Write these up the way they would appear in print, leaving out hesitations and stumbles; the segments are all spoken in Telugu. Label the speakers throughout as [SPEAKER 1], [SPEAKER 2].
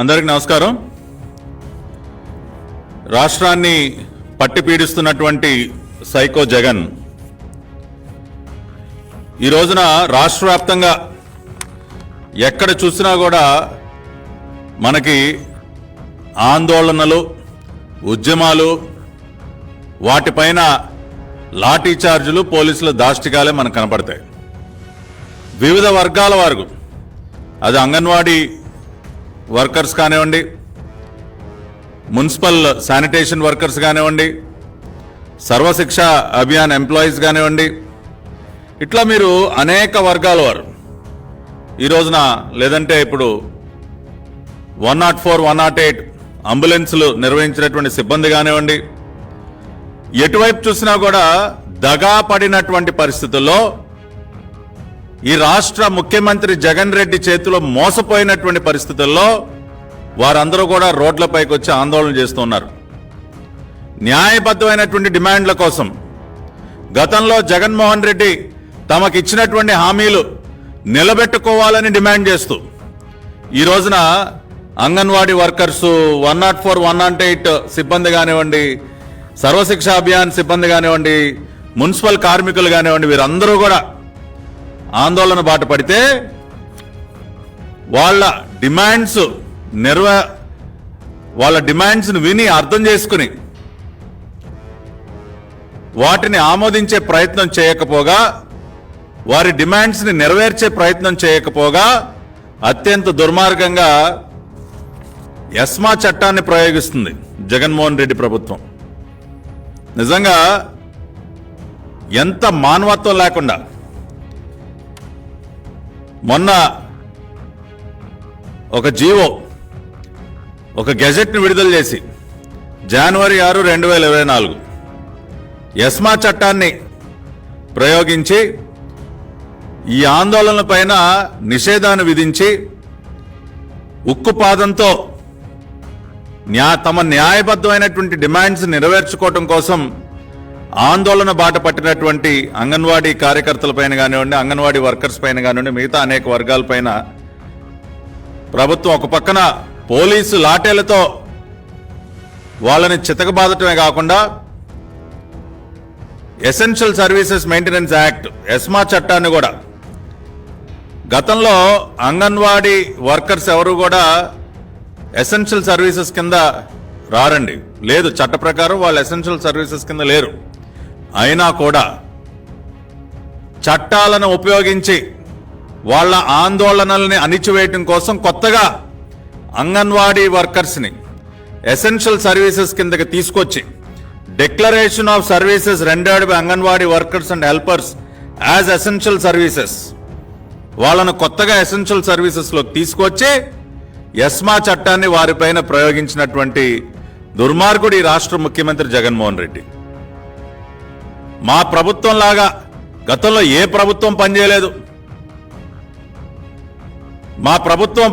[SPEAKER 1] అందరికి నమస్కారం. రాష్ట్రాన్ని పట్టి పీడిస్తున్నటువంటి సైకో జగన్ ఈ రోజున రాష్ట్ర వ్యాప్తంగా ఎక్కడ చూసినా కూడా మనకి ఆందోళనలు, ఉద్యమాలు, వాటిపైన లాఠీ చార్జీలు, పోలీసుల దాష్టికాలే మనకు కనపడతాయి. వివిధ వర్గాల వారు, అది అంగన్వాడీ వర్కర్స్ కానివ్వండి, మున్సిపల్ శానిటేషన్ వర్కర్స్ కానివ్వండి, సర్వశిక్ష అభియాన్ ఎంప్లాయీస్ కానివ్వండి, ఇట్లా మీరు అనేక వర్గాల వారు ఈ రోజున, లేదంటే ఇప్పుడు 104, 108 అంబులెన్సులు నిర్వహించినటువంటి సిబ్బంది కానివ్వండి, ఎటువైపు చూసినా కూడా దగా పడినటువంటి పరిస్థితుల్లో ఈ రాష్ట్ర ముఖ్యమంత్రి జగన్ రెడ్డి చేతిలో మోసపోయినటువంటి పరిస్థితుల్లో వారందరూ కూడా రోడ్లపైకి వచ్చి ఆందోళన చేస్తున్నారు. న్యాయబద్ధమైనటువంటి డిమాండ్ల కోసం గతంలో జగన్మోహన్ రెడ్డి తమకిచ్చినటువంటి హామీలు నిలబెట్టుకోవాలని డిమాండ్ చేస్తూ ఈ రోజున అంగన్వాడీ వర్కర్సు, 104, 108 సిబ్బంది కానివ్వండి, సర్వశిక్ష అభియాన్ సిబ్బంది కానివ్వండి, మున్సిపల్ కార్మికులు కానివ్వండి, వీరందరూ కూడా ఆందోళన బాట పడితే వాళ్ళ డిమాండ్స్ను విని అర్థం చేసుకుని వాటిని ఆమోదించే ప్రయత్నం చేయకపోగా, వారి డిమాండ్స్ని నెరవేర్చే ప్రయత్నం చేయకపోగా అత్యంత దుర్మార్గంగా ఎస్మా చట్టాన్ని ప్రయోగిస్తుంది జగన్మోహన్ రెడ్డి ప్రభుత్వం. నిజంగా ఎంత మానవత్వం లేకుండా. మొన్న ఒక జీవో, ఒక గెజెట్ని విడుదల చేసి జనవరి 6, 2024 ఎస్మా చట్టాన్ని ప్రయోగించి ఈ ఆందోళనల పైన నిషేధాన్ని విధించి ఉక్కుపాదంతో తమ న్యాయబద్ధమైనటువంటి డిమాండ్స్ నెరవేర్చుకోవటం కోసం ఆందోళన బాట పట్టినటువంటి అంగన్వాడీ కార్యకర్తల పైన కానివ్వండి, అంగన్వాడీ వర్కర్స్ పైన కానివ్వండి, మిగతా అనేక వర్గాల పైన ప్రభుత్వం ఒక పక్కన పోలీసు లాఠీలతో వాళ్ళని చితకబాదటమే కాకుండా essential services maintenance act, ESMA చట్టాన్ని కూడా, గతంలో అంగన్వాడీ వర్కర్స్ ఎవరు కూడా ఎసెన్షియల్ సర్వీసెస్ కింద రారండి, లేదు, చట్ట ప్రకారం వాళ్ళు ఎసెన్షియల్ సర్వీసెస్ కింద లేరు. అయినా కూడా చట్టాలను ఉపయోగించి వాళ్ళ ఆందోళనల్ని అణిచివేయటం కోసం కొత్తగా అంగన్వాడీ వర్కర్స్ని ఎసెన్షియల్ సర్వీసెస్ కిందకి తీసుకొచ్చి declaration of services rendered by anganwadi workers and helpers as essential services, వాళ్ళను కొత్తగా ఎసెన్షియల్ సర్వీసెస్లోకి తీసుకొచ్చి ఎస్మా చట్టాన్ని వారిపైన ప్రయోగించినటువంటి దుర్మార్గుడు ఈ రాష్ట్ర ముఖ్యమంత్రి జగన్మోహన్ రెడ్డి. మా ప్రభుత్వం లాగా గతంలో ఏ ప్రభుత్వం పనిచేయలేదు. మా ప్రభుత్వం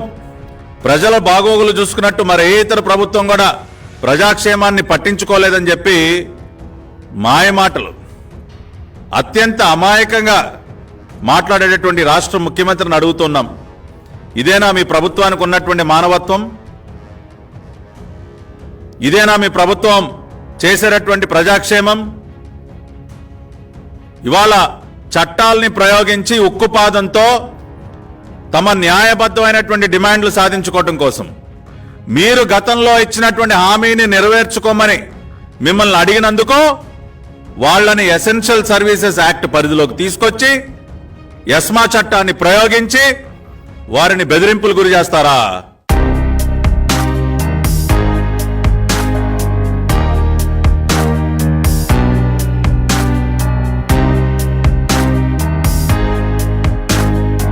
[SPEAKER 1] ప్రజల బాగోగులు చూసుకున్నట్టు మరి ఏ ఇతర ప్రభుత్వం కూడా ప్రజాక్షేమాన్ని పట్టించుకోలేదని చెప్పి మాయమాటలు, అత్యంత అమాయకంగా మాట్లాడేటటువంటి రాష్ట్ర ముఖ్యమంత్రిని అడుగుతున్నాం, ఇదేనా మీ ప్రభుత్వానికి ఉన్నటువంటి మానవత్వం? ఇదేనా మీ ప్రభుత్వం చేసేటటువంటి ప్రజాక్షేమం? ఇవాళ చట్టాల్ని ప్రయోగించి ఉక్కుపాదంతో తమ న్యాయబద్ధమైనటువంటి డిమాండ్లు సాధించుకోవటం కోసం, మీరు గతంలో ఇచ్చినటువంటి హామీని నెరవేర్చుకోమని మిమ్మల్ని అడిగినందుకు వాళ్ళని ఎసెన్షియల్ సర్వీసెస్ యాక్ట్ పరిధిలోకి తీసుకొచ్చి ఎస్మా చట్టాన్ని ప్రయోగించి వారిని బెదిరింపులు గురి చేస్తారా?